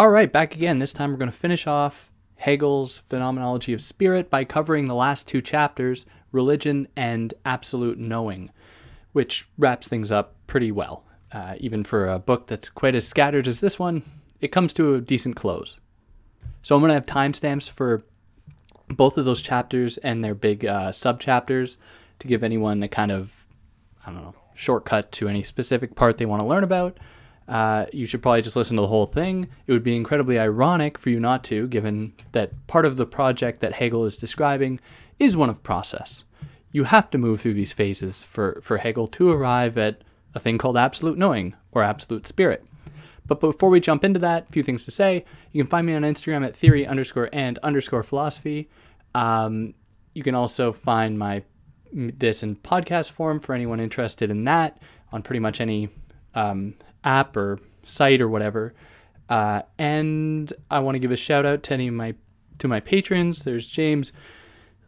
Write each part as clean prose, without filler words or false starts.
All right, back again. This time we're going to finish off Hegel's Phenomenology of Spirit by covering the last two chapters, Religion and Absolute Knowing, which wraps things up pretty well. Even for a book that's quite as scattered as this one, it comes to a decent close. So I'm going to have timestamps for both of those chapters and their big sub-chapters to give anyone a kind of, shortcut to any specific part they want to learn about. You should probably just listen to the whole thing. It would be incredibly ironic for you not to, given that part of the project that Hegel is describing is one of process. You have to move through these phases for Hegel to arrive at a thing called absolute knowing, or absolute spirit. But before we jump into that, a few things to say. You can find me on Instagram at theory_and_philosophy. You can also find this in podcast form for anyone interested in that on pretty much any app or site or whatever. And I want to give a shout out to my patrons. There's James,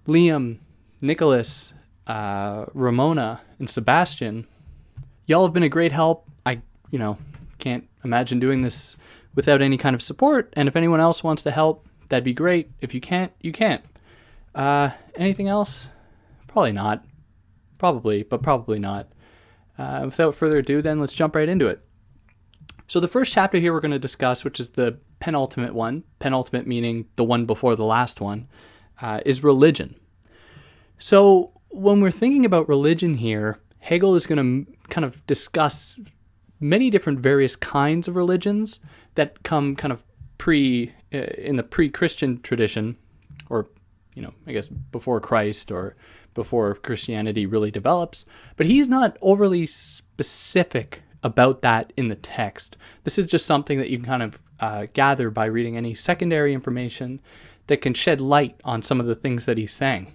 Liam, Nicholas, Ramona, and Sebastian. Y'all have been a great help. I can't imagine doing this without any kind of support. And if anyone else wants to help, that'd be great. If you can't, you can't. Anything else? Probably not. Probably, but probably not. Without further ado, then let's jump right into it. So the first chapter here we're going to discuss, which is the penultimate one, penultimate meaning the one before the last one, is religion. So when we're thinking about religion here, Hegel is going to kind of discuss many different various kinds of religions that come kind of in the pre-Christian tradition, or I guess before Christ or before Christianity really develops. But he's not overly specific about that in the text. This is just something that you can kind of gather by reading any secondary information that can shed light on some of the things that he's saying.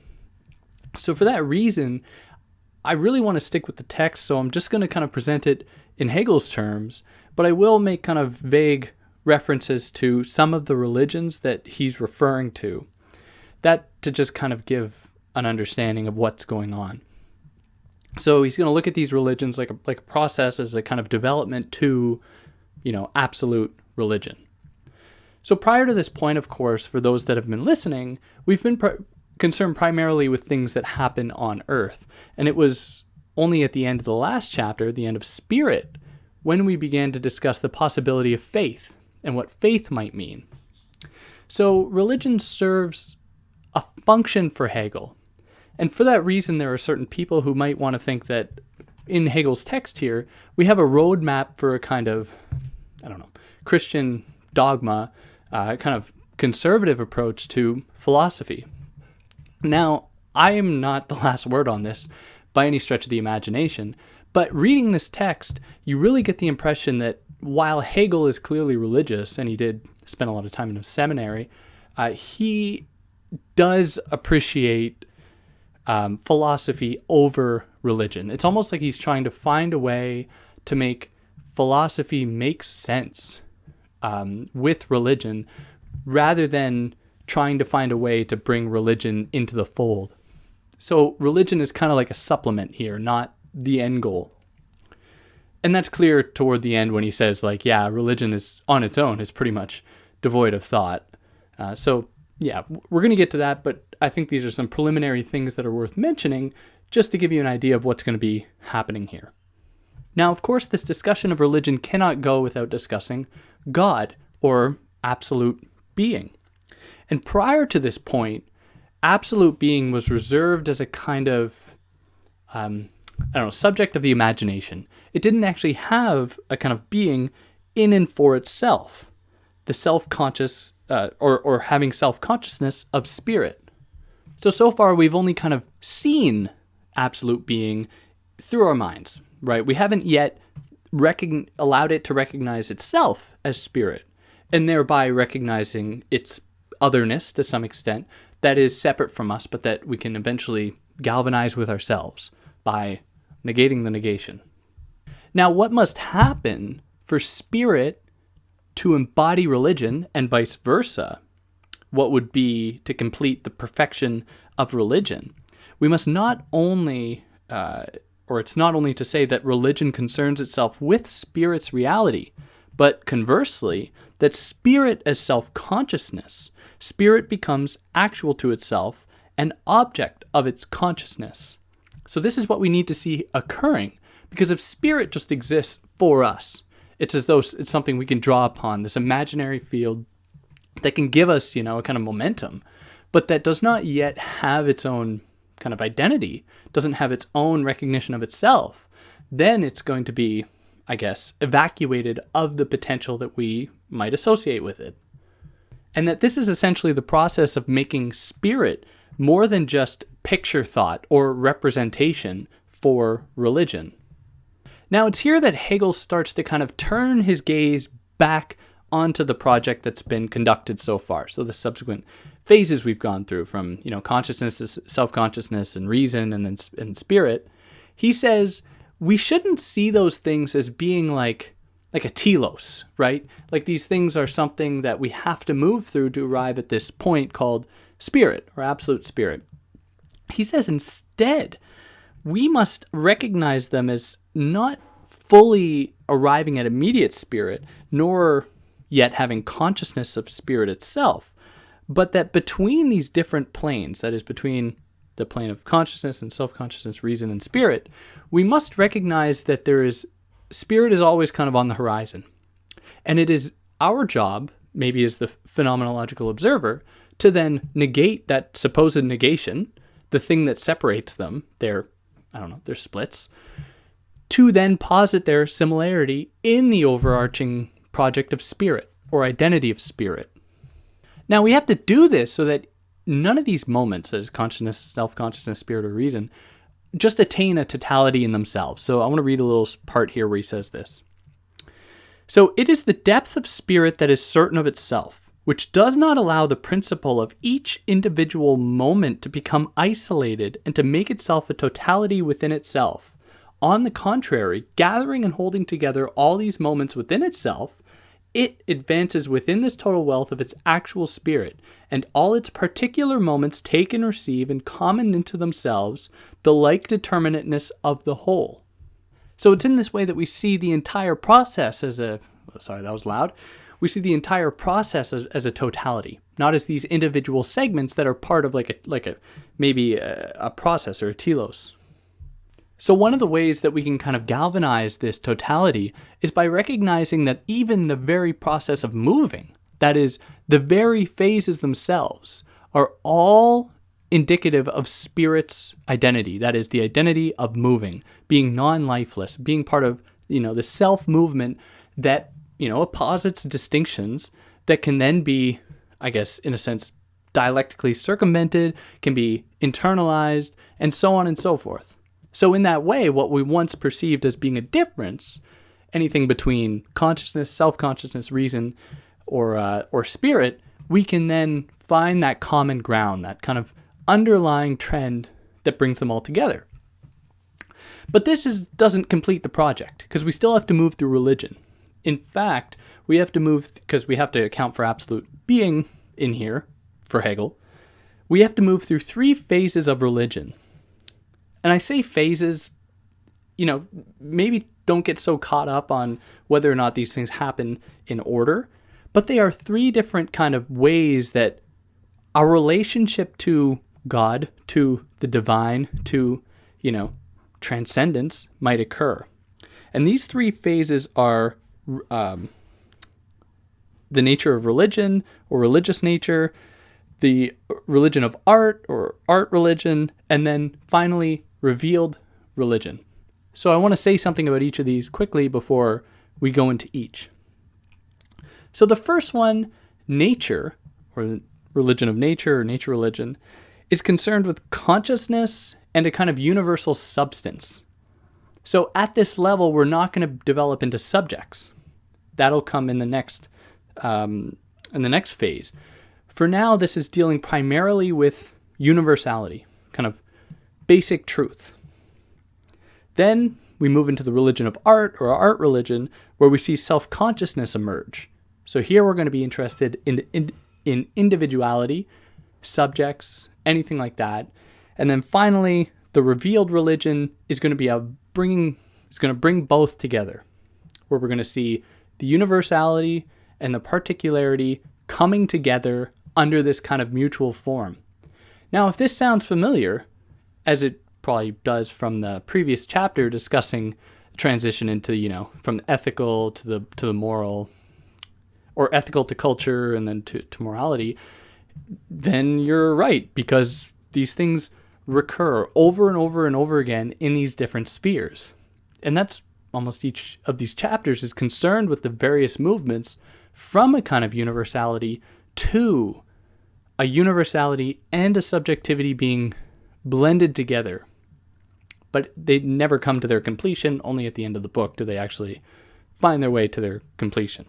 So for that reason, I really want to stick with the text, so I'm just going to kind of present it in Hegel's terms, but I will make kind of vague references to some of the religions that he's referring to. That to just kind of give an understanding of what's going on. So he's going to look at these religions like a process as a kind of development to, absolute religion. So prior to this point, of course, for those that have been listening, we've been concerned primarily with things that happen on earth. And it was only at the end of the last chapter, the end of Spirit, when we began to discuss the possibility of faith and what faith might mean. So religion serves a function for Hegel. And for that reason, there are certain people who might want to think that in Hegel's text here, we have a roadmap for a kind of, Christian dogma, kind of conservative approach to philosophy. Now, I am not the last word on this by any stretch of the imagination, but reading this text, you really get the impression that while Hegel is clearly religious, and he did spend a lot of time in a seminary, he does appreciate philosophy over religion. It's almost like he's trying to find a way to make philosophy make sense with religion, rather than trying to find a way to bring religion into the fold. So religion is kind of like a supplement here, not the end goal. And that's clear toward the end when he says, religion is on its own is pretty much devoid of thought. We're going to get to that, but I think these are some preliminary things that are worth mentioning just to give you an idea of what's going to be happening here. Now, of course, this discussion of religion cannot go without discussing God, or absolute being. And prior to this point, absolute being was reserved as a kind of, subject of the imagination. It didn't actually have a kind of being in and for itself. The self-conscious, or having self-consciousness of spirit. So far we've only kind of seen absolute being through our minds, right? We haven't yet allowed it to recognize itself as spirit, and thereby recognizing its otherness to some extent that is separate from us, but that we can eventually galvanize with ourselves by negating the negation. Now, what must happen for spirit to embody religion, and vice versa, what would be to complete the perfection of religion? We must not only, it's not only to say that religion concerns itself with spirit's reality, But conversely, that spirit as self-consciousness, spirit becomes actual to itself, an object of its consciousness. So this is what we need to see occurring, because if spirit just exists for us, it's as though it's something we can draw upon, this imaginary field that can give us, a kind of momentum, but that does not yet have its own kind of identity, doesn't have its own recognition of itself, then it's going to be, I guess, evacuated of the potential that we might associate with it. And that this is essentially the process of making spirit more than just picture thought or representation for religion. Now, it's here that Hegel starts to kind of turn his gaze back onto the project that's been conducted so far. So the subsequent phases we've gone through from, consciousness to self-consciousness and reason and spirit. He says we shouldn't see those things as being like a telos, right? Like these things are something that we have to move through to arrive at this point called spirit or absolute spirit. He says instead, we must recognize them as not fully arriving at immediate spirit, nor yet having consciousness of spirit itself, but that between these different planes, that is between the plane of consciousness and self-consciousness, reason and spirit, we must recognize that spirit is always kind of on the horizon. And it is our job, maybe as the phenomenological observer, to then negate that supposed negation, the thing that separates them, their splits, to then posit their similarity in the overarching project of spirit or identity of spirit. Now we have to do this so that none of these moments, that is consciousness, self-consciousness, spirit, or reason, just attain a totality in themselves. So I want to read a little part here where he says this. So it is the depth of spirit that is certain of itself, which does not allow the principle of each individual moment to become isolated and to make itself a totality within itself. On the contrary, gathering and holding together all these moments within itself, it advances within this total wealth of its actual spirit, and all its particular moments take and receive in common into themselves the like determinateness of the whole. So it's in this way that we see the entire process as we see the entire process as a totality, not as these individual segments that are part of maybe a process or a telos. So one of the ways that we can kind of galvanize this totality is by recognizing that even the very process of moving, that is, the very phases themselves, are all indicative of spirit's identity. That is, the identity of moving, being non-lifeless, being part of, the self-movement that, posits distinctions that can then be, I guess, in a sense, dialectically circumvented, can be internalized, and so on and so forth. So in that way, what we once perceived as being a difference, anything between consciousness, self-consciousness, reason, or spirit, we can then find that common ground, that kind of underlying trend that brings them all together. But this doesn't complete the project, because we still have to move through religion. In fact, we have to move, because we have to account for absolute being in here, for Hegel, we have to move through 3 phases of religion. And I say phases, maybe don't get so caught up on whether or not these things happen in order, but they are 3 different kind of ways that our relationship to God, to the divine, to, transcendence might occur. And these 3 phases are the nature of religion or religious nature, the religion of art or art religion, and then finally revealed religion. So I want to say something about each of these quickly before we go into each. So the first one, nature, or religion of nature or nature religion, is concerned with consciousness and a kind of universal substance. So at this level, we're not going to develop into subjects. That'll come in the next phase. For now, this is dealing primarily with universality, kind of basic truth. Then we move into the religion of art or art religion, where we see self-consciousness emerge. So here we're going to be interested in individuality, subjects, anything like that. And then finally, the revealed religion is going to be bring both together, where we're going to see the universality and the particularity coming together under this kind of mutual form. Now, if this sounds familiar, as it probably does from the previous chapter discussing transition into, from ethical to the moral, or ethical to culture and then to morality, then you're right, because these things recur over and over and over again in these different spheres. And that's almost each of these chapters is concerned with the various movements from a kind of universality to a universality and a subjectivity being blended together. But they never come to their completion. Only at the end of the book do they actually find their way to their completion.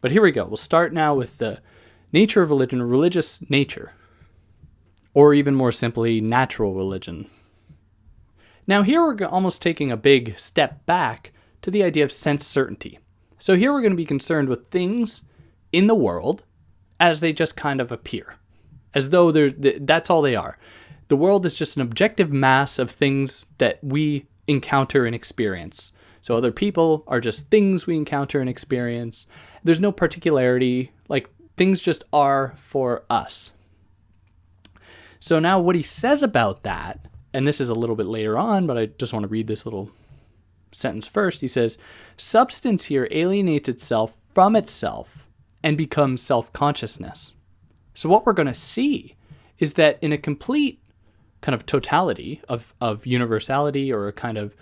But here we go. We'll start now with the nature of religion, or religious nature, or even more simply, natural religion. Now here we're almost taking a big step back to the idea of sense certainty. So here we're going to be concerned with things in the world as they just kind of appear, as though that's all they are. The world is just an objective mass of things that we encounter and experience. So other people are just things we encounter and experience. There's no particularity, like things just are for us. So now what he says about that, and this is a little bit later on, but I just want to read this little sentence first. He says, substance here alienates itself from itself and becomes self-consciousness. So what we're going to see is that in a complete kind of totality of universality, or a kind of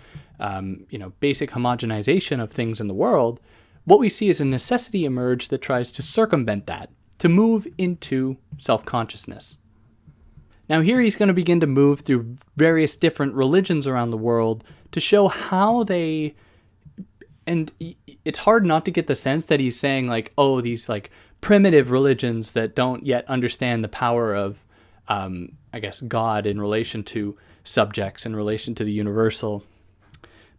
basic homogenization of things in the world, what we see is a necessity emerge that tries to circumvent that, to move into self-consciousness. Now here he's going to begin to move through various different religions around the world to show how they, and it's hard not to get the sense that he's saying like, oh, these like primitive religions that don't yet understand the power of, God in relation to subjects, in relation to the universal.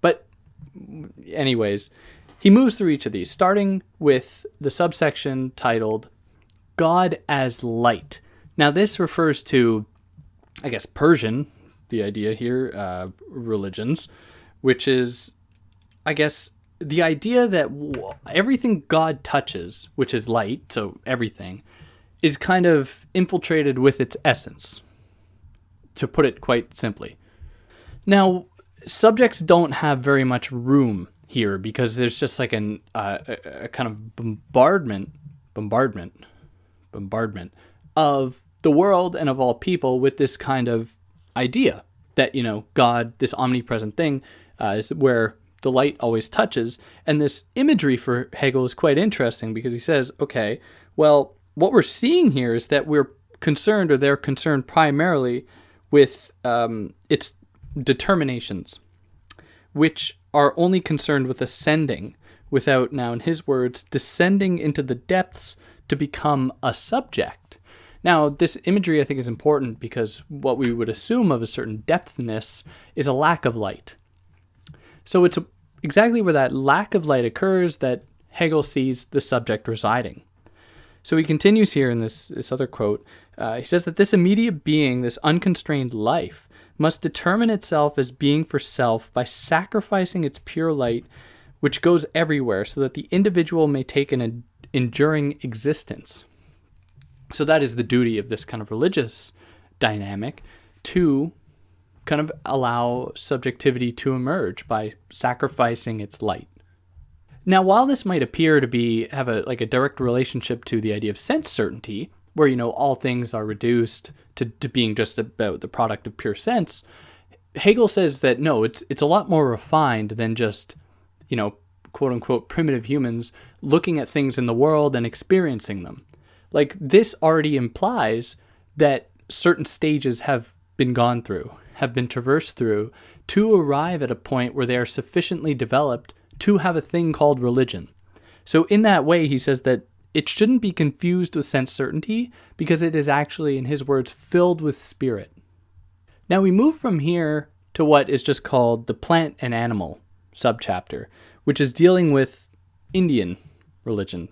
But anyways, he moves through each of these, starting with the subsection titled God as Light. Now this refers to, Persian, the idea here, religions, which is, the idea that everything God touches, which is light, so everything, is kind of infiltrated with its essence, to put it quite simply. Now, subjects don't have very much room here because there's just like a kind of bombardment of the world and of all people with this kind of idea that, God, this omnipresent thing, is where the light always touches. And this imagery for Hegel is quite interesting because he says, okay, well, what we're seeing here is that we're concerned, or they're concerned primarily with its determinations, which are only concerned with ascending without, now in his words, descending into the depths to become a subject. Now, this imagery I think is important because what we would assume of a certain depthness is a lack of light. So it's exactly where that lack of light occurs that Hegel sees the subject residing. So he continues here in this other quote. He says that this immediate being, this unconstrained life, must determine itself as being for self by sacrificing its pure light, which goes everywhere, so that the individual may take an enduring existence. So that is the duty of this kind of religious dynamic, to kind of allow subjectivity to emerge by sacrificing its light. Now, while this might appear to have a direct relationship to the idea of sense certainty, where, all things are reduced to being just about the product of pure sense, Hegel says that no, it's a lot more refined than just, quote unquote, primitive humans looking at things in the world and experiencing them. Like, this already implies that certain stages have been gone through, have been traversed through, to arrive at a point where they are sufficiently developed to have a thing called religion. So in that way, he says that it shouldn't be confused with sense certainty because it is actually, in his words, filled with spirit. Now we move from here to what is just called the plant and animal subchapter, which is dealing with Indian religion,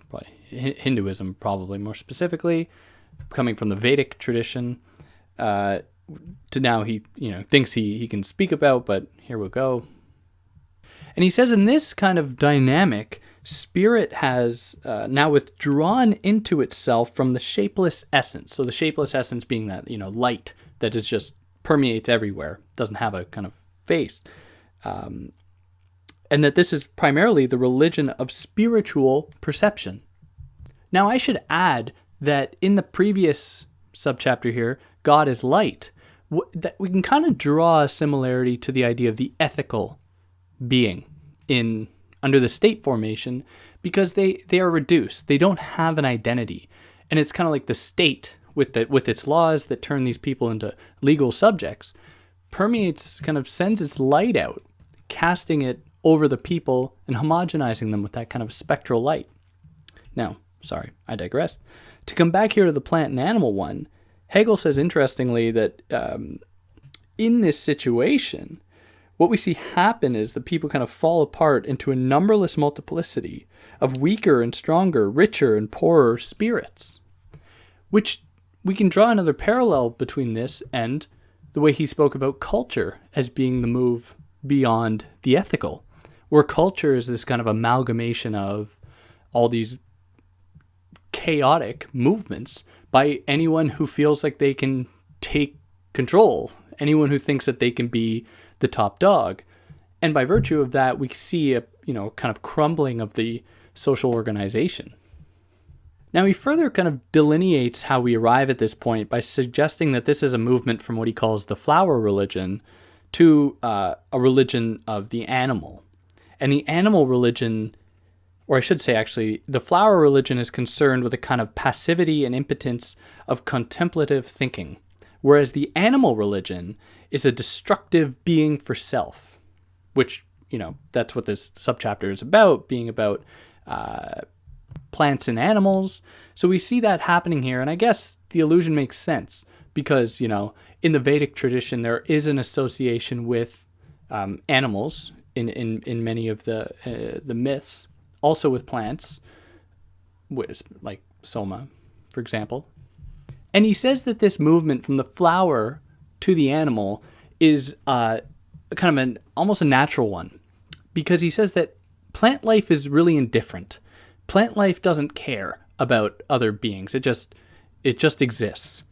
Hinduism probably more specifically, coming from the Vedic tradition, to now he thinks he can speak about, but here we'll go. And he says in this kind of dynamic, spirit has now withdrawn into itself from the shapeless essence. So the shapeless essence being that, light that is just permeates everywhere, doesn't have a kind of face. And that this is primarily the religion of spiritual perception. Now, I should add that in the previous subchapter here, God is light, that we can kind of draw a similarity to the idea of the ethical being under the state formation, because they are reduced. They don't have an identity. And it's kind of like the state with its laws that turn these people into legal subjects, sends its light out, casting it over the people and homogenizing them with that kind of spectral light. Now, sorry, I digress. To come back here to the plant and animal one, Hegel says interestingly that in this situation, what we see happen is that people kind of fall apart into a numberless multiplicity of weaker and stronger, richer and poorer spirits, which we can draw another parallel between this and the way he spoke about culture as being the move beyond the ethical, where culture is this kind of amalgamation of all these chaotic movements by anyone who feels like they can take control, anyone who thinks that they can be the top dog. And by virtue of that, we see a kind of crumbling of the social organization. Now, he further kind of delineates how we arrive at this point by suggesting that this is a movement from what he calls the flower religion to a religion of the animal. And the animal religion, or I should say actually, the flower religion is concerned with a kind of passivity and impotence of contemplative thinking, whereas the animal religion is a destructive being for self, which, that's what this subchapter is about, being about plants and animals. So we see that happening here, and I guess the allusion makes sense because, in the Vedic tradition, there is an association with animals in many of the myths, also with plants, like Soma, for example. And he says that this movement from the flower to the animal is kind of almost a natural one, because he says that plant life is really indifferent. Plant life doesn't care about other beings. It just exists.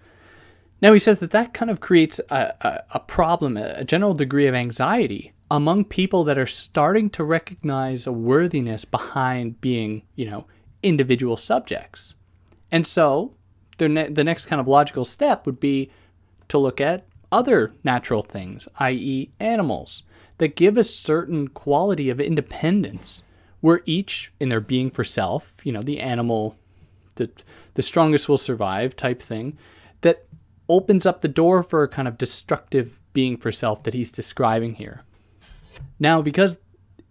Now he says that kind of creates a problem, a general degree of anxiety among people that are starting to recognize a worthiness behind being, individual subjects. And so the next kind of logical step would be to look at other natural things, i.e. animals, that give a certain quality of independence, where each, in their being for self, the animal, the strongest will survive type thing, that opens up the door for a kind of destructive being for self that he's describing here. Now, because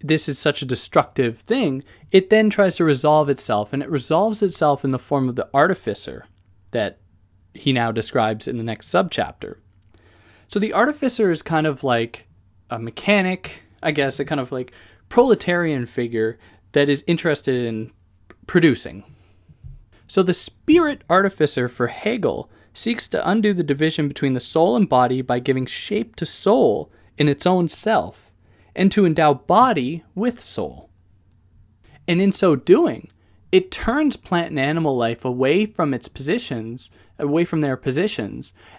this is such a destructive thing, it then tries to resolve itself, and it resolves itself in the form of the artificer that he now describes in the next subchapter. So the artificer is kind of like a mechanic, I guess, a kind of like proletarian figure that is interested in producing. So the spirit artificer for Hegel seeks to undo the division between the soul and body by giving shape to soul in its own self, and to endow body with soul. And in so doing, it turns plant and animal life away from their positions,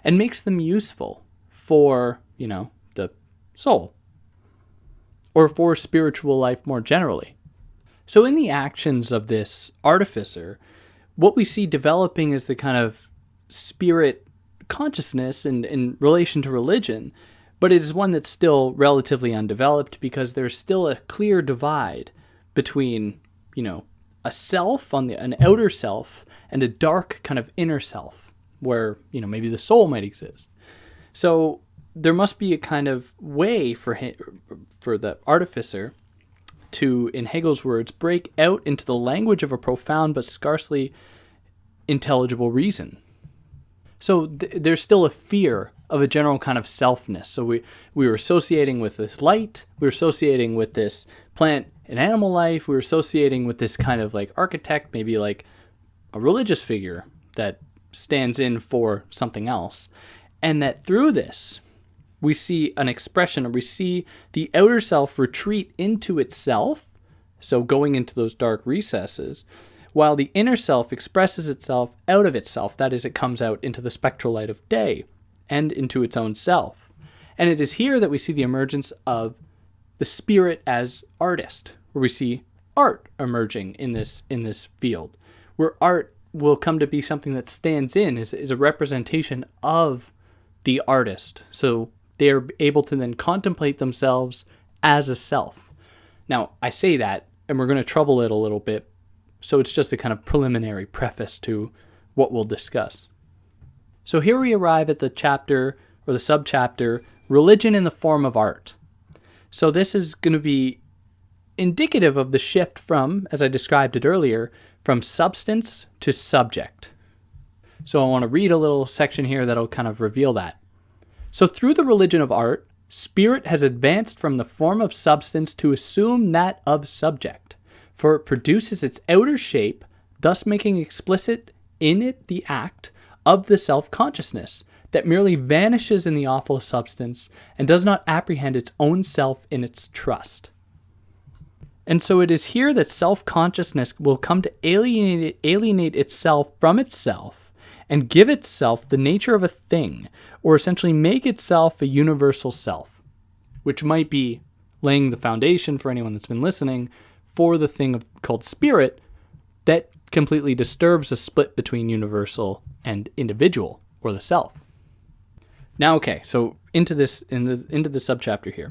and makes them useful for, the soul, or for spiritual life more generally. So in the actions of this artificer, what we see developing is the kind of spirit consciousness in relation to religion, but it is one that's still relatively undeveloped because there's still a clear divide between, a self, an outer self, and a dark kind of inner self, where, maybe the soul might exist. So there must be a kind of way for the artificer to, in Hegel's words, break out into the language of a profound but scarcely intelligible reason. So there's still a fear of a general kind of selfness. So we were associating with this light, we were associating with this plant and animal life, we were associating with this kind of like architect, maybe like a religious figure that stands in for something else. And that through this, we see an expression, or we see the outer self retreat into itself so going into those dark recesses, while the inner self expresses itself out of itself, that is, it comes out into the spectral light of day and into its own self. And it is here that we see the emergence of the spirit as artist, where we see art emerging in this field, where art will come to be something that stands in, is a representation of the artist. So they are able to then contemplate themselves as a self. Now, I say that, and we're going to trouble it a little bit, so it's just a kind of preliminary preface to what we'll discuss. So here we arrive at the chapter, or the subchapter, Religion in the Form of Art. So this is going to be indicative of the shift from, as I described it earlier, from substance to subject. So I want to read a little section here that'll kind of reveal that. So through the religion of art, spirit has advanced from the form of substance to assume that of subject, for it produces its outer shape, thus making explicit in it the act of the self-consciousness that merely vanishes in the awful substance and does not apprehend its own self in its trust. And so it is here that self-consciousness will come to alienate itself from itself and give itself the nature of a thing, or essentially make itself a universal self, which might be laying the foundation for anyone that's been listening for the thing called spirit that completely disturbs the split between universal and individual, or the self. Now, okay, so into the subchapter here.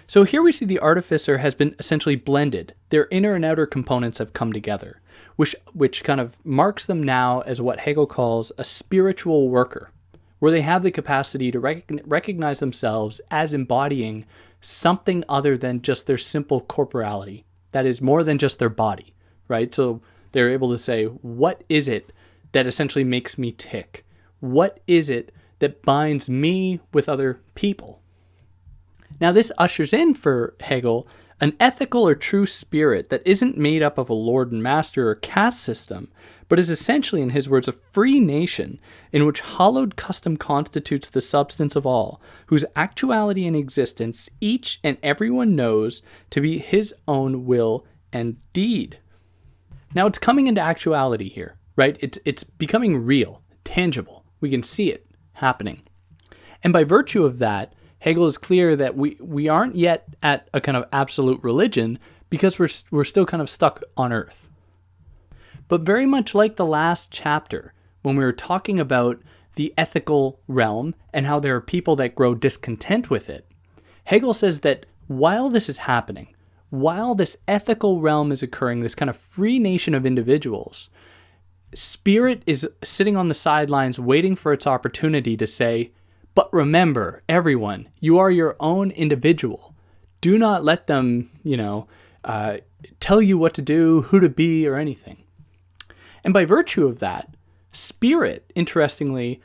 So here we see the artificer has been essentially blended. Their inner and outer components have come together, which kind of marks them now as what Hegel calls a spiritual worker, where they have the capacity to recognize themselves as embodying something other than just their simple corporality. That is more than just their body, right? So they're able to say, what is it that essentially makes me tick? What is it that binds me with other people? Now this ushers in for Hegel an ethical or true spirit that isn't made up of a lord and master or caste system, but is essentially, in his words, a free nation in which hallowed custom constitutes the substance of all, whose actuality and existence each and everyone knows to be his own will and deed. Now it's coming into actuality here, right? It's becoming real, tangible. We can see it happening. And by virtue of that, Hegel is clear that we aren't yet at a kind of absolute religion because we're still kind of stuck on earth. But very much like the last chapter, when we were talking about the ethical realm and how there are people that grow discontent with it, Hegel says that while this is happening, while this ethical realm is occurring, this kind of free nation of individuals, spirit is sitting on the sidelines waiting for its opportunity to say, but remember, everyone, you are your own individual. Do not let them, tell you what to do, who to be, or anything. And by virtue of that, spirit, interestingly,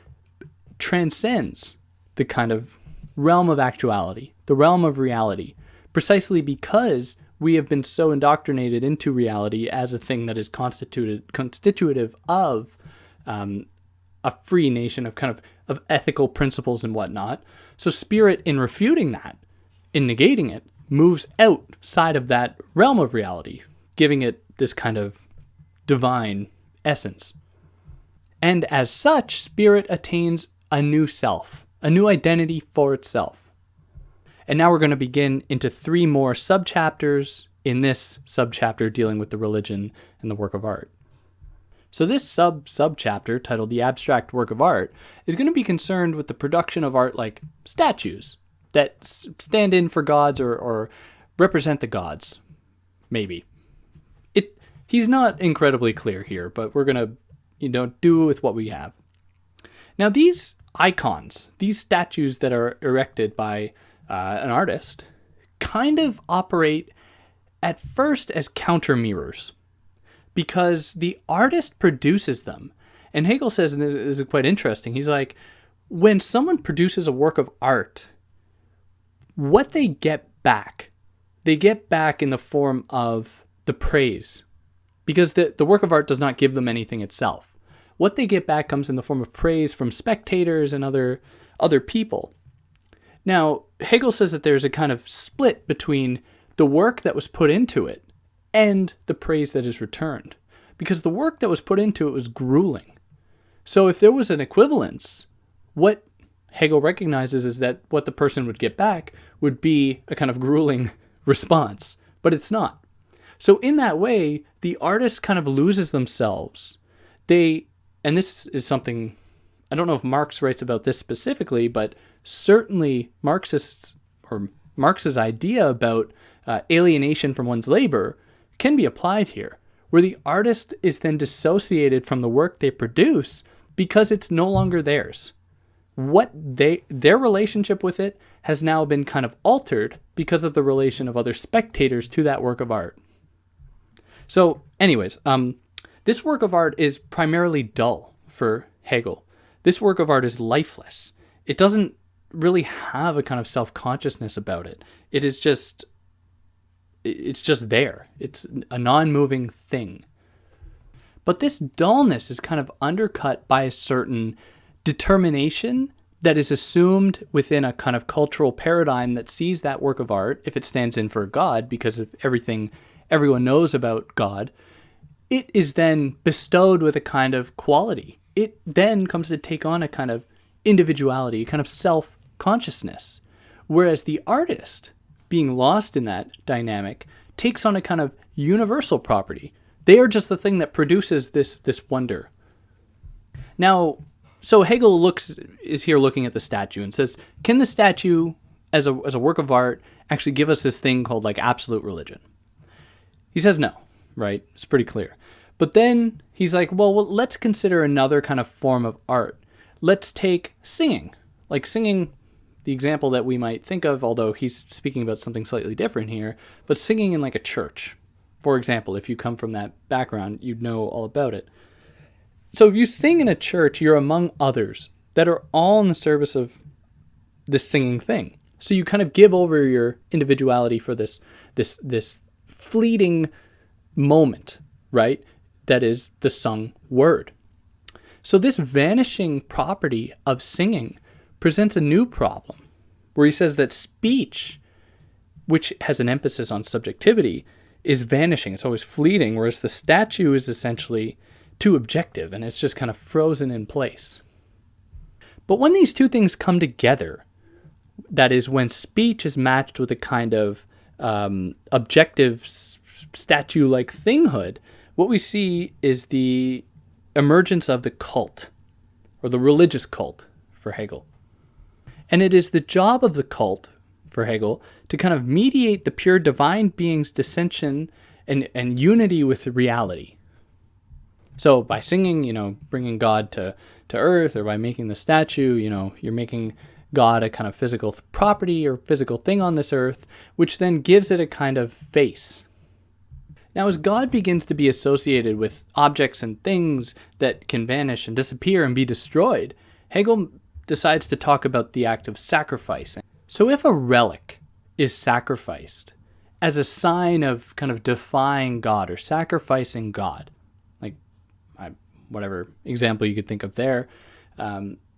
transcends the kind of realm of actuality, the realm of reality, precisely because we have been so indoctrinated into reality as a thing that is constitutive of a free nation of kind of ethical principles and whatnot. So spirit, in refuting that, in negating it, moves outside of that realm of reality, giving it this kind of divine essence. And as such, spirit attains a new self, a new identity for itself. And now we're going to begin into 3 more subchapters in this subchapter dealing with the religion and the work of art. So this subchapter, titled The Abstract Work of Art, is going to be concerned with the production of art like statues that stand in for gods or represent the gods, maybe. He's not incredibly clear here, but we're going to do with what we have. Now these icons, these statues that are erected by an artist, kind of operate at first as counter mirrors, because the artist produces them. And Hegel says, and this is quite interesting, he's like, when someone produces a work of art, what they get back in the form of the praise. Because the work of art does not give them anything itself. What they get back comes in the form of praise from spectators and other people. Now, Hegel says that there's a kind of split between the work that was put into it and the praise that is returned. Because the work that was put into it was grueling. So if there was an equivalence, what Hegel recognizes is that what the person would get back would be a kind of grueling response, but it's not. So in that way, the artist kind of loses themselves. And this is something, I don't know if Marx writes about this specifically, but certainly Marx's idea about alienation from one's labor can be applied here, where the artist is then dissociated from the work they produce because it's no longer theirs. Their relationship with it has now been kind of altered because of the relation of other spectators to that work of art. So anyways, this work of art is primarily dull for Hegel. This work of art is lifeless. It doesn't really have a kind of self-consciousness about it. It's just there. It's a non-moving thing. But this dullness is kind of undercut by a certain determination that is assumed within a kind of cultural paradigm that sees that work of art, if it stands in for God, because of everything everyone knows about God, it is then bestowed with a kind of quality. It then comes to take on a kind of individuality, a kind of self-consciousness. Whereas the artist, being lost in that dynamic, takes on a kind of universal property. They are just the thing that produces this wonder. Now, so Hegel is here looking at the statue and says, can the statue as a work of art actually give us this thing called like absolute religion? He says no, right? It's pretty clear. But then he's like, well, let's consider another kind of form of art. Let's take singing. Like singing, the example that we might think of, although he's speaking about something slightly different here, but singing in like a church. For example, if you come from that background, you'd know all about it. So if you sing in a church, you're among others that are all in the service of this singing thing. So you kind of give over your individuality for this fleeting moment, right? That is the sung word. So this vanishing property of singing presents a new problem, where he says that speech, which has an emphasis on subjectivity, is vanishing. It's always fleeting, whereas the statue is essentially too objective, and it's just kind of frozen in place. But when these two things come together, that is, when speech is matched with a kind of objective statue-like thinghood, what we see is the emergence of the cult, or the religious cult for Hegel. And it is the job of the cult for Hegel to kind of mediate the pure divine being's dissension and unity with reality. So by singing, bringing God to earth, or by making the statue, you're making God a kind of physical property or physical thing on this earth, which then gives it a kind of face. Now, as God begins to be associated with objects and things that can vanish and disappear and be destroyed, Hegel decides to talk about the act of sacrifice. So if a relic is sacrificed as a sign of kind of defying God or sacrificing God, like whatever example you could think of there,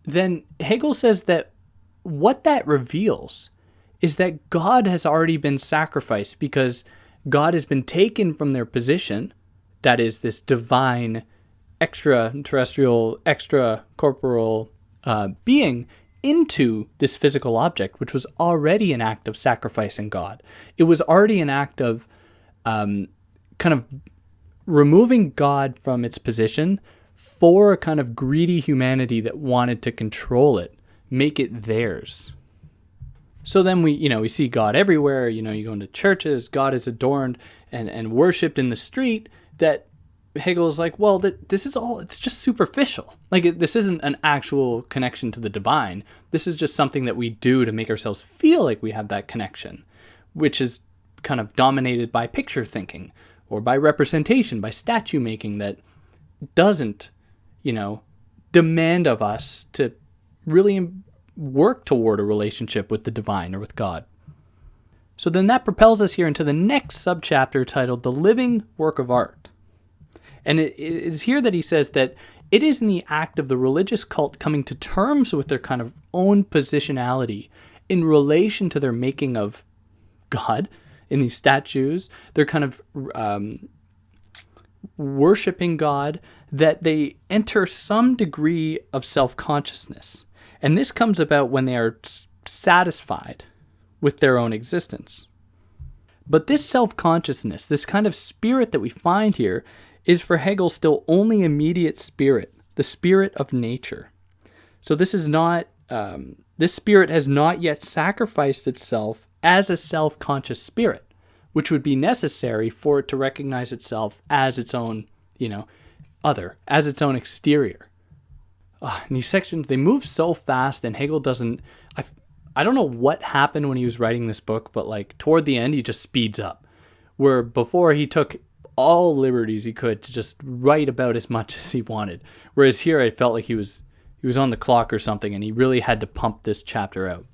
then Hegel says that what that reveals is that God has already been sacrificed, because God has been taken from their position, that is this divine, extraterrestrial, extracorporeal being, into this physical object, which was already an act of sacrificing God. It was already an act of kind of removing God from its position for a kind of greedy humanity that wanted to control it, make it theirs. So then we see God everywhere. You go into churches, God is adorned and worshipped in the street. That Hegel is like, well, this is all, it's just superficial. Like this isn't an actual connection to the divine. This is just something that we do to make ourselves feel like we have that connection, which is kind of dominated by picture thinking or by representation, by statue making that doesn't, demand of us to really work toward a relationship with the divine or with God. So then that propels us here into the next subchapter titled The Living Work of Art. And it is here that he says that it is in the act of the religious cult coming to terms with their kind of own positionality in relation to their making of God in these statues. They're kind of worshiping God, that they enter some degree of self-consciousness. And this comes about when they are satisfied with their own existence. But this self-consciousness, this kind of spirit that we find here, is for Hegel still only immediate spirit, the spirit of nature. So this is not, this spirit has not yet sacrificed itself as a self-conscious spirit, which would be necessary for it to recognize itself as its own, other, as its own exterior. And these sections, they move so fast, and Hegel doesn't, I don't know what happened when he was writing this book, but like toward the end, he just speeds up. Where before he took all liberties he could to just write about as much as he wanted. Whereas here I felt like he was on the clock or something, and he really had to pump this chapter out.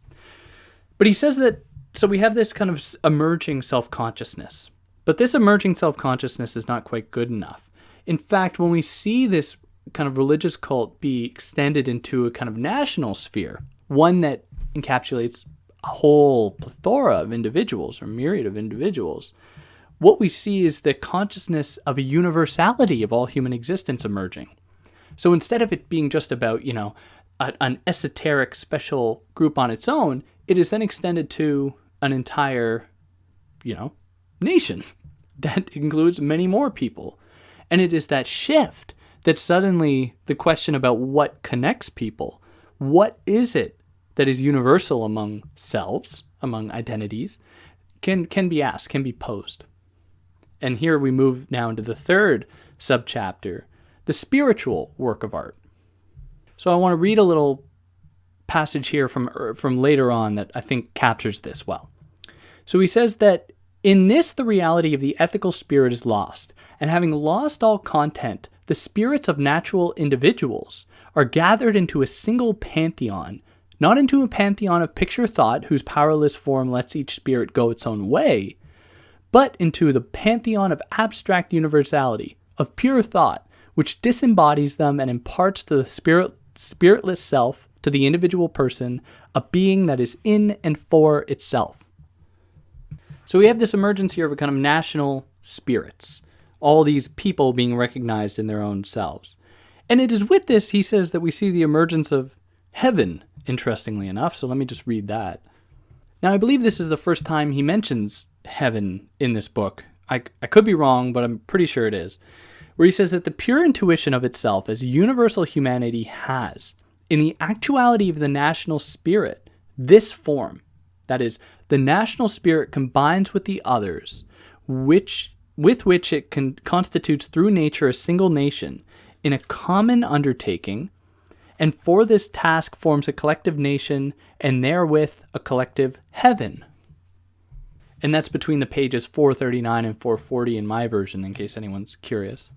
But he says that, so we have this kind of emerging self-consciousness. But this emerging self-consciousness is not quite good enough. In fact, when we see this kind of religious cult be extended into a kind of national sphere, one that encapsulates a whole plethora of individuals or myriad of individuals, what we see is the consciousness of a universality of all human existence emerging. So instead of it being just about, an esoteric special group on its own, it is then extended to an entire, nation that includes many more people. And it is that shift that suddenly the question about what connects people, what is it that is universal among selves, among identities, can be asked, can be posed. And here we move now into the third subchapter, the spiritual work of art. So I want to read a little passage here from later on that I think captures this well. So he says that in this, the reality of the ethical spirit is lost, and having lost all content, the spirits of natural individuals are gathered into a single pantheon, not into a pantheon of picture thought whose powerless form lets each spirit go its own way, but into the pantheon of abstract universality, of pure thought, which disembodies them and imparts to the spiritless self, to the individual person, a being that is in and for itself. So we have this emergence here of a kind of national spirits, all these people being recognized in their own selves. And it is with this, he says, that we see the emergence of heaven, interestingly enough. So let me just read that. Now, I believe this is the first time he mentions heaven in this book. I could be wrong, but I'm pretty sure it is. Where he says that the pure intuition of itself as universal humanity has, in the actuality of the national spirit, this form, that is, the national spirit combines with the others, with which it constitutes through nature a single nation, in a common undertaking, and for this task forms a collective nation, and therewith a collective heaven. And that's between the pages 439 and 440 in my version, in case anyone's curious.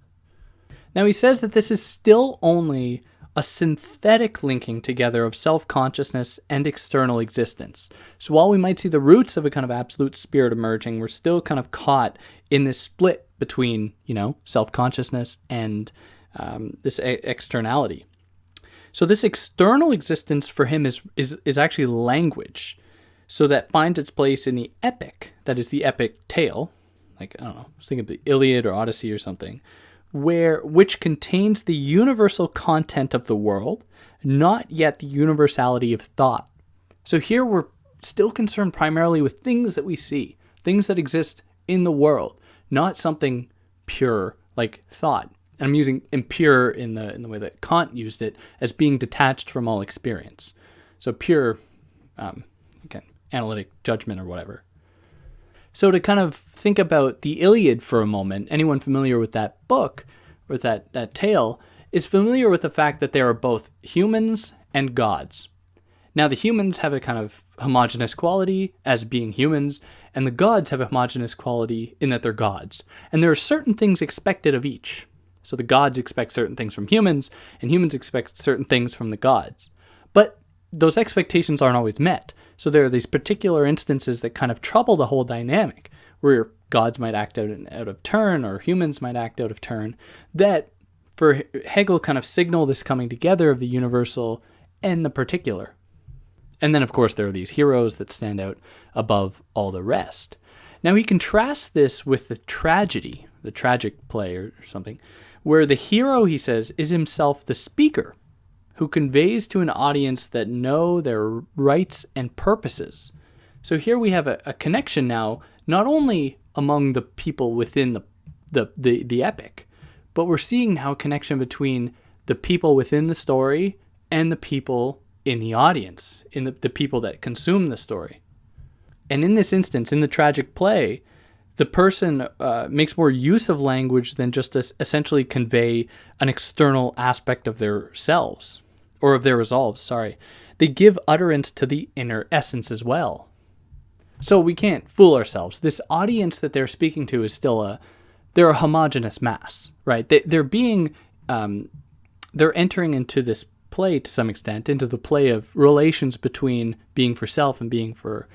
Now he says that this is still only a synthetic linking together of self-consciousness and external existence. So while we might see the roots of a kind of absolute spirit emerging, we're still kind of caught in this split between, self-consciousness and this externality. So this external existence for him is actually language. So that finds its place in the epic, that is the epic tale, like, I don't know, I was thinking of the Iliad or Odyssey or something, which contains the universal content of the world, not yet the universality of thought. So here we're still concerned primarily with things that we see, things that exist in the world, not something pure like thought. And I'm using impure in the way that Kant used it, as being detached from all experience. So pure, again, analytic judgment or whatever. So to kind of think about the Iliad for a moment, anyone familiar with that book, or that tale, is familiar with the fact that there are both humans and gods. Now the humans have a kind of homogeneous quality as being humans, and the gods have a homogeneous quality in that they're gods. And there are certain things expected of each. So the gods expect certain things from humans, and humans expect certain things from the gods. But those expectations aren't always met. So there are these particular instances that kind of trouble the whole dynamic, where gods might act out of turn, or humans might act out of turn, that for Hegel kind of signal this coming together of the universal and the particular. And then, of course, there are these heroes that stand out above all the rest. Now he contrasts this with the tragedy, the tragic play or something, where the hero, he says, is himself the speaker who conveys to an audience that know their rights and purposes. So here we have a connection now, not only among the people within the epic, but we're seeing now a connection between the people within the story and the people in the audience, in the people that consume the story. And in this instance, in the tragic play, the person makes more use of language than just to essentially convey an external aspect of their selves, or of their resolves, sorry. They give utterance to the inner essence as well. So we can't fool ourselves. This audience that they're speaking to is still they're a homogeneous mass, right? They're entering into this play to some extent, into the play of relations between being for self and being for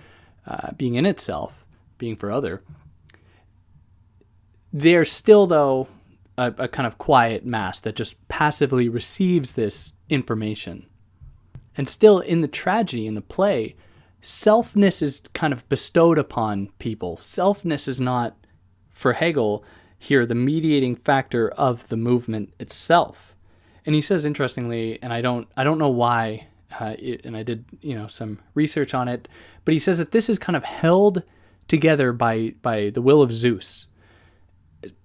being in itself, being for other. They're still, though, a kind of quiet mass that just passively receives this information. And still, in the tragedy, in the play, selfness is kind of bestowed upon people. Selfness is not, for Hegel, here the mediating factor of the movement itself. And he says, interestingly, and I don't know why, and I did some research on it, but he says that this is kind of held together by the will of Zeus.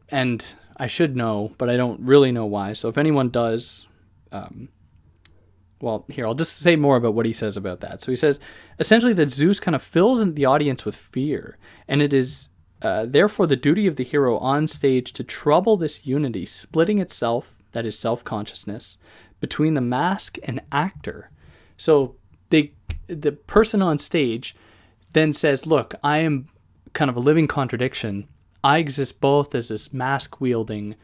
And I should know, but I don't really know why. So if anyone does, here, I'll just say more about what he says about that. So he says, essentially, that Zeus kind of fills the audience with fear, and it is therefore the duty of the hero on stage to trouble this unity, splitting itself, that is self-consciousness, between the mask and actor. So the person on stage then says, look, I am kind of a living contradiction. I exist both as this mask-wielding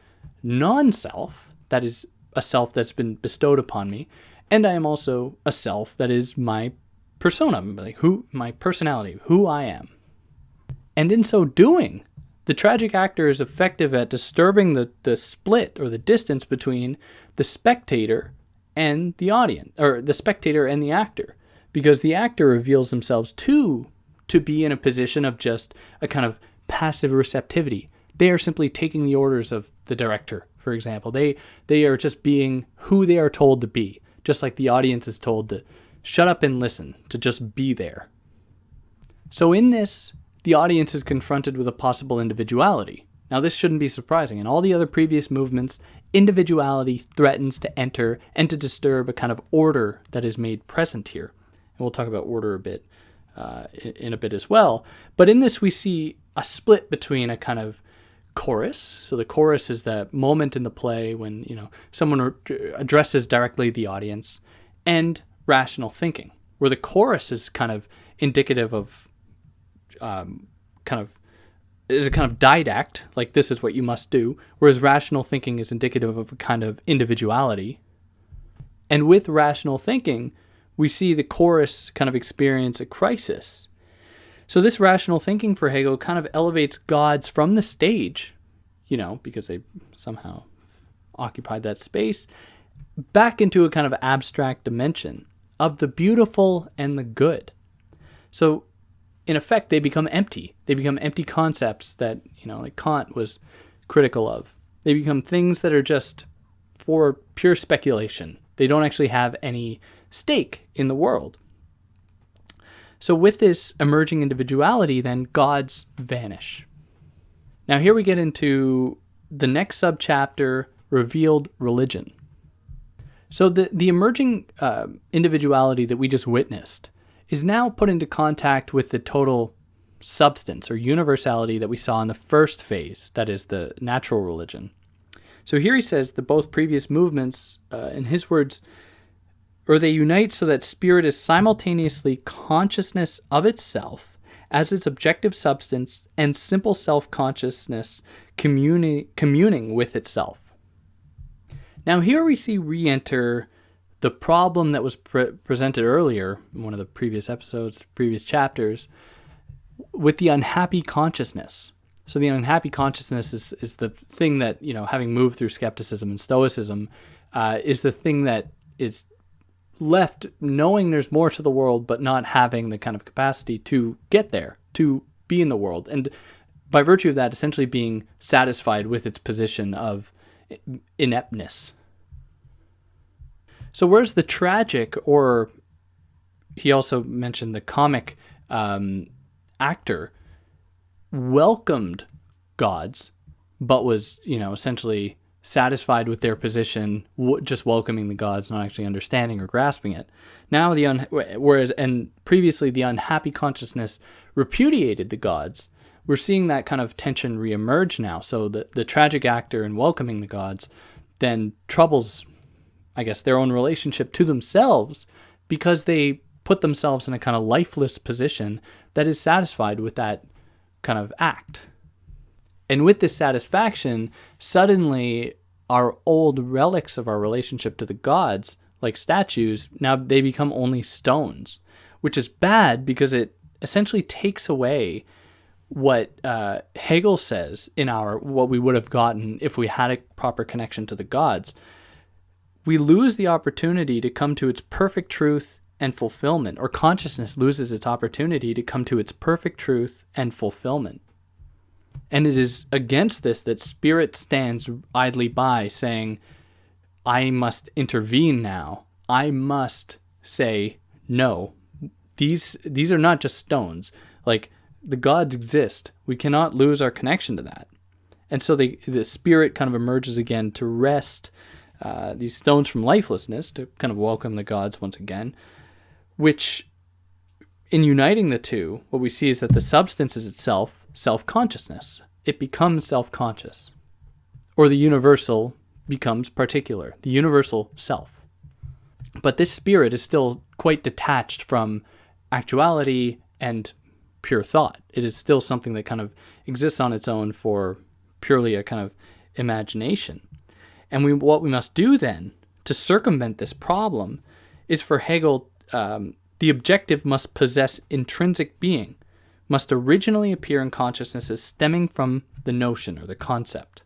non-self, that is a self that's been bestowed upon me, and I am also a self that is my persona, my personality, who I am. And in so doing, the tragic actor is effective at disturbing the split or the distance between the spectator and the audience, or the spectator and the actor, because the actor reveals themselves to be in a position of just a kind of passive receptivity. They are simply taking the orders of the director, for example. They are just being who they are told to be, just like the audience is told to shut up and listen, to just be there. So in this, the audience is confronted with a possible individuality. Now, this shouldn't be surprising. In all the other previous movements, individuality threatens to enter and to disturb a kind of order that is made present here. And we'll talk about order a bit in a bit as well. But in this, we see a split between a kind of chorus. So the chorus is that moment in the play when someone addresses directly the audience, and rational thinking, where the chorus is kind of indicative of is a kind of didact, like this is what you must do, whereas rational thinking is indicative of a kind of individuality. And with rational thinking, we see the chorus kind of experience a crisis. So this rational thinking for Hegel kind of elevates gods from the stage, because they somehow occupied that space, back into a kind of abstract dimension of the beautiful and the good. So in effect, they become empty. They become empty concepts that, like Kant was critical of. They become things that are just for pure speculation. They don't actually have any stake in the world. So with this emerging individuality, then gods vanish. Now here we get into the next subchapter, revealed religion. So the emerging individuality that we just witnessed is now put into contact with the total substance or universality that we saw in the first phase, that is the natural religion. So here he says that both previous movements, in his words, or they unite so that spirit is simultaneously consciousness of itself as its objective substance and simple self-consciousness communing with itself. Now here we see re-enter the problem that was presented earlier in one of the previous episodes, previous chapters, with the unhappy consciousness. So the unhappy consciousness is the thing that, having moved through skepticism and stoicism, is the thing that is left knowing there's more to the world, but not having the kind of capacity to get there, to be in the world, and by virtue of that, essentially being satisfied with its position of ineptness. So whereas the tragic, or he also mentioned the comic actor, welcomed gods, but was, essentially satisfied with their position, just welcoming the gods, not actually understanding or grasping it. Now and previously the unhappy consciousness repudiated the gods. We're seeing that kind of tension reemerge now. So the tragic actor in welcoming the gods then troubles, I guess, their own relationship to themselves, because they put themselves in a kind of lifeless position that is satisfied with that kind of act. And with this satisfaction, suddenly our old relics of our relationship to the gods, like statues, now they become only stones, which is bad because it essentially takes away what Hegel says in what we would have gotten if we had a proper connection to the gods. We lose the opportunity to come to its perfect truth and fulfillment, or consciousness loses its opportunity to come to its perfect truth and fulfillment. And it is against this that spirit stands idly by, saying, I must intervene now. I must say, no, these are not just stones. Like, the gods exist. We cannot lose our connection to that. And so the spirit kind of emerges again to wrest these stones from lifelessness, to kind of welcome the gods once again, which, in uniting the two, what we see is that the substance is itself self-consciousness. It becomes self-conscious. Or the universal becomes particular, the universal self. But this spirit is still quite detached from actuality and pure thought. It is still something that kind of exists on its own for purely a kind of imagination. And what we must do then to circumvent this problem is, for Hegel, the objective must possess intrinsic being, must originally appear in consciousness as stemming from the notion or the concept.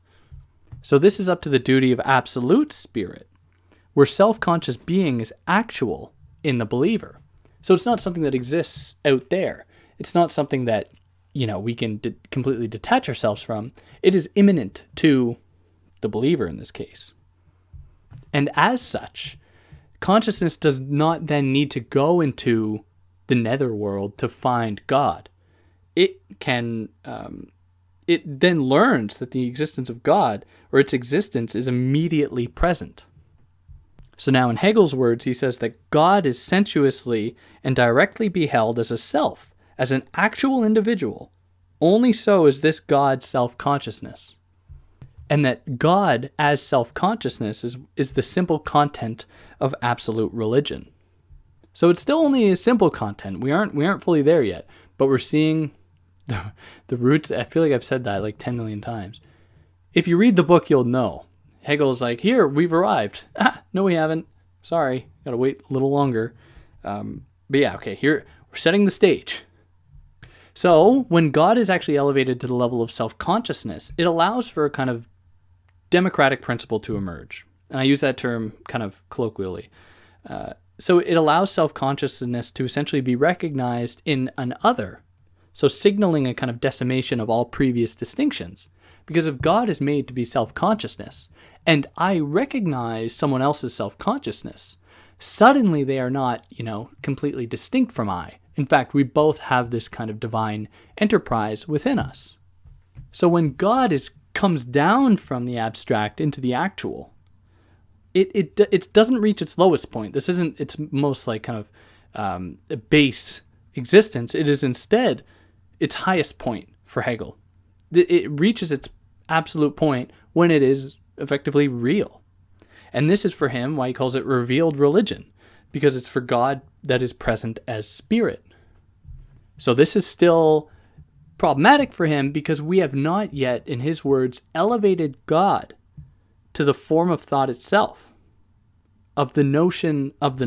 So this is up to the duty of absolute spirit, where self-conscious being is actual in the believer. So it's not something that exists out there. It's not something that, we can completely detach ourselves from. It is immanent to the believer in this case. And as such, consciousness does not then need to go into the netherworld to find God. It can, it then learns that the existence of God, or its existence, is immediately present. So now in Hegel's words, he says that God is sensuously and directly beheld as a self, as an actual individual. Only so is this God self-consciousness. And that God as self-consciousness is the simple content of absolute religion. So it's still only a simple content. We aren't fully there yet, but we're seeing the roots. I feel like I've said that like 10 million times. If you read the book, you'll know. Hegel's like, here, we've arrived. No, we haven't. Sorry, gotta wait a little longer. But yeah, okay, here, we're setting the stage. So when God is actually elevated to the level of self-consciousness, it allows for a kind of democratic principle to emerge. And I use that term kind of colloquially. So it allows self-consciousness to essentially be recognized in an other. So signaling a kind of decimation of all previous distinctions. Because if God is made to be self-consciousness, and I recognize someone else's self-consciousness, suddenly they are not, completely distinct from I. In fact, we both have this kind of divine enterprise within us. So when God comes down from the abstract into the actual, it doesn't reach its lowest point. This isn't its most like kind of base existence. It is instead its highest point for Hegel. It reaches its absolute point when it is effectively real. And this is for him why he calls it revealed religion, because it's for God that is present as spirit. So this is still problematic for him because we have not yet, in his words, elevated God to the form of thought itself, of the notion, or the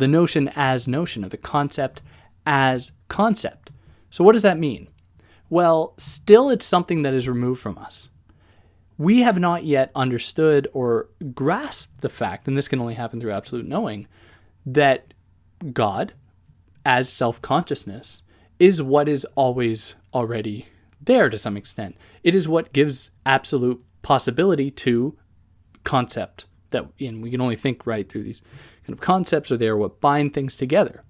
notion as notion, or the concept as concept. So what does that mean? Well, still it's something that is removed from us. We have not yet understood or grasped the fact, and this can only happen through absolute knowing, that God, as self-consciousness, is what is always already there to some extent. It is what gives absolute possibility to concept that we can only think right through these kind of concepts, or they are what bind things together.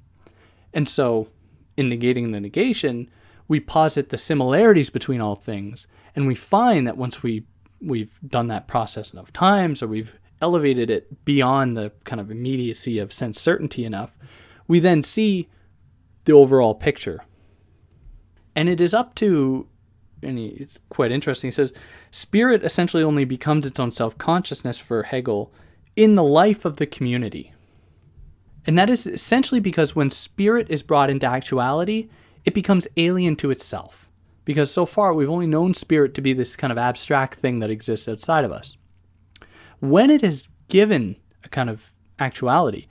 And so in negating the negation, we posit the similarities between all things, and we find that once we've done that process enough times, or we've elevated it beyond the kind of immediacy of sense certainty enough, we then see the overall picture. And it is up to, and it's quite interesting, he says, spirit essentially only becomes its own self-consciousness for Hegel in the life of the community. And that is essentially because when spirit is brought into actuality, it becomes alien to itself. Because so far we've only known spirit to be this kind of abstract thing that exists outside of us. When it is given a kind of actuality,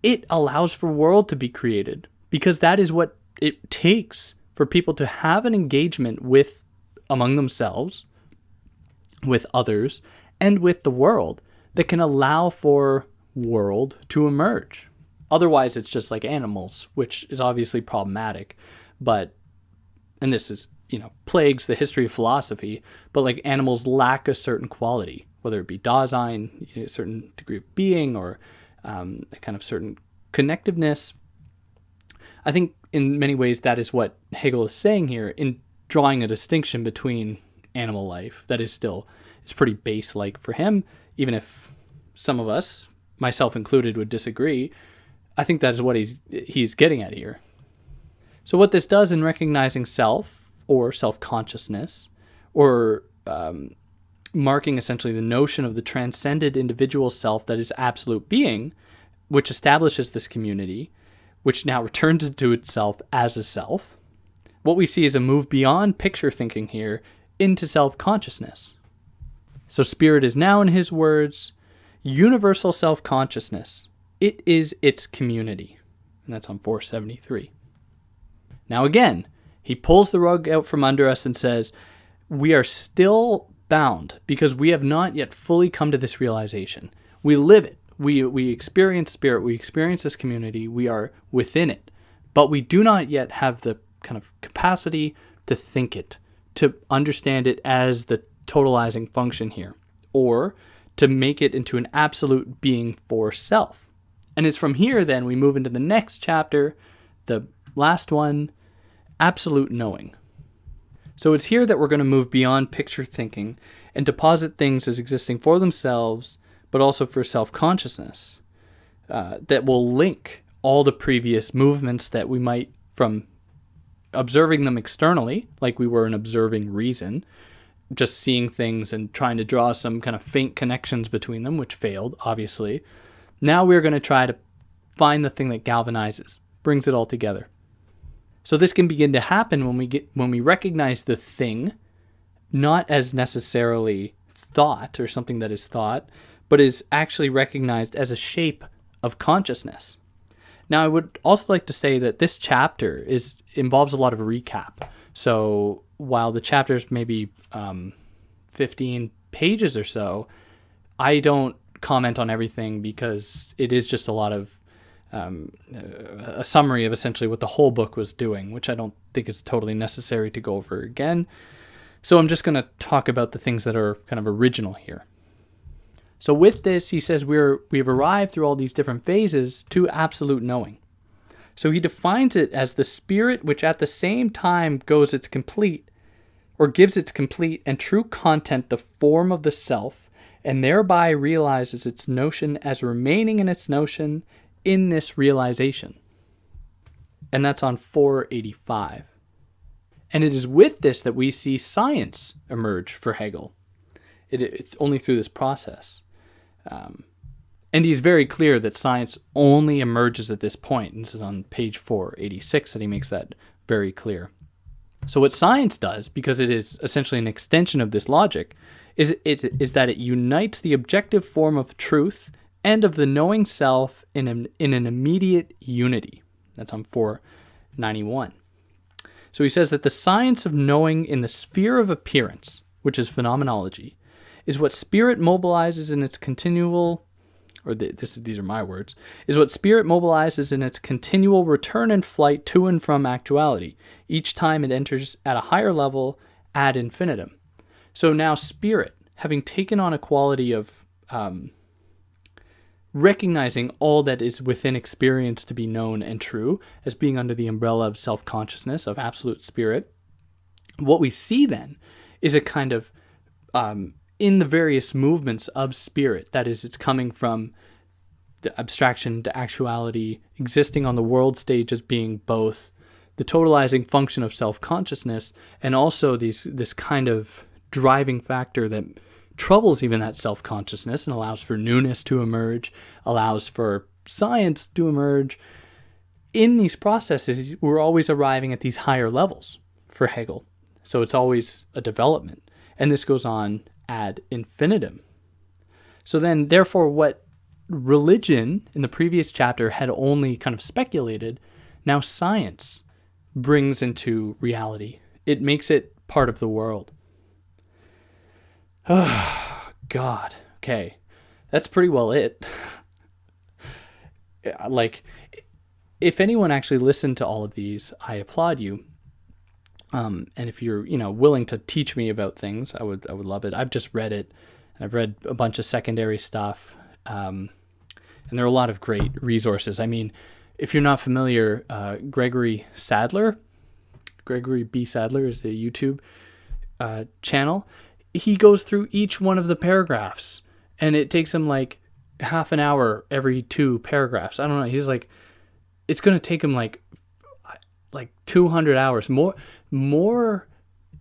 it allows for world to be created, because that is what it takes for people to have an engagement with, among themselves, with others, and with the world that can allow for world to emerge. Otherwise, it's just like animals, which is obviously problematic, and this is, plagues the history of philosophy, but like animals lack a certain quality, whether it be Dasein, a certain degree of being, or a kind of certain connectiveness. I think in many ways that is what Hegel is saying here in drawing a distinction between animal life that is pretty base-like for him, even if some of us, myself included, would disagree. I think that is what he's getting at here. So what this does in recognizing self, or self-consciousness, or marking essentially the notion of the transcended individual self that is absolute being, which establishes this community, which now returns into itself as a self, what we see is a move beyond picture thinking here into self-consciousness. So spirit is now, in his words, universal self-consciousness. It is its community. And that's on 473. Now again, he pulls the rug out from under us and says, we are still bound because we have not yet fully come to this realization. We live it. We experience spirit. We experience this community. We are within it. But we do not yet have the kind of capacity to think it, to understand it as the totalizing function here, or to make it into an absolute being for self. And it's from here then we move into the next chapter, the last one, absolute knowing. So it's here that we're going to move beyond picture thinking and deposit things as existing for themselves, but also for self-consciousness, that will link all the previous movements that we might, from observing them externally, like we were in observing reason, just seeing things and trying to draw some kind of faint connections between them, which failed, obviously. Now we're going to try to find the thing that galvanizes, brings it all together. So this can begin to happen when we recognize the thing, not as necessarily thought or something that is thought, but is actually recognized as a shape of consciousness. Now, I would also like to say that this chapter involves a lot of recap. So while the chapter's maybe 15 pages or so, I don't comment on everything because it is just a lot of a summary of essentially what the whole book was doing, which I don't think is totally necessary to go over again. So I'm just going to talk about the things that are kind of original here. So with this, he says we've arrived through all these different phases to absolute knowing. So he defines it as the spirit which at the same time gives its complete and true content the form of the self, and thereby realizes its notion as remaining in its notion in this realization. And that's on 485. And it is with this that we see science emerge for Hegel. It's only through this process. And he's very clear that science only emerges at this point. And this is on page 486 that he makes that very clear. So what science does, because it is essentially an extension of this logic, is that it unites the objective form of truth and of the knowing self in an immediate unity. That's on 491. So he says that the science of knowing in the sphere of appearance, which is phenomenology, is what spirit mobilizes in its continual these are my words, is what spirit mobilizes in its continual return and flight to and from actuality. Each time it enters at a higher level ad infinitum. So now spirit, having taken on a quality of recognizing all that is within experience to be known and true, as being under the umbrella of self-consciousness, of absolute spirit, what we see then is a kind of in the various movements of spirit. That is, it's coming from the abstraction to actuality, existing on the world stage as being both the totalizing function of self-consciousness and also this kind of driving factor that troubles even that self-consciousness and allows for newness to emerge, allows for science to emerge. In these processes, we're always arriving at these higher levels for Hegel. So it's always a development. And this goes on ad infinitum. So then, therefore, what religion in the previous chapter had only kind of speculated, now science brings into reality. It makes it part of the world. Oh, God. Okay. That's pretty well it. Like, if anyone actually listened to all of these, I applaud you. And if you're, willing to teach me about things, I would love it. I've just read it. I've read a bunch of secondary stuff. And there are a lot of great resources. I mean, if you're not familiar, Gregory B. Sadler is the YouTube channel. He goes through each one of the paragraphs, and it takes him like half an hour every 2 paragraphs. I don't know. He's like, it's going to take him like 200 hours more.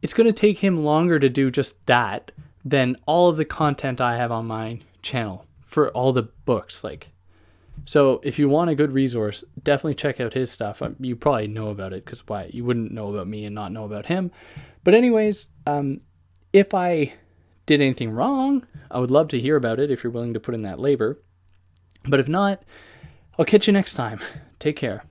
It's going to take him longer to do just that than all of the content I have on my channel for all the books. So if you want a good resource, definitely check out his stuff. You probably know about it, because why? You wouldn't know about me and not know about him. But anyways, if I did anything wrong, I would love to hear about it if you're willing to put in that labor. But if not, I'll catch you next time. Take care.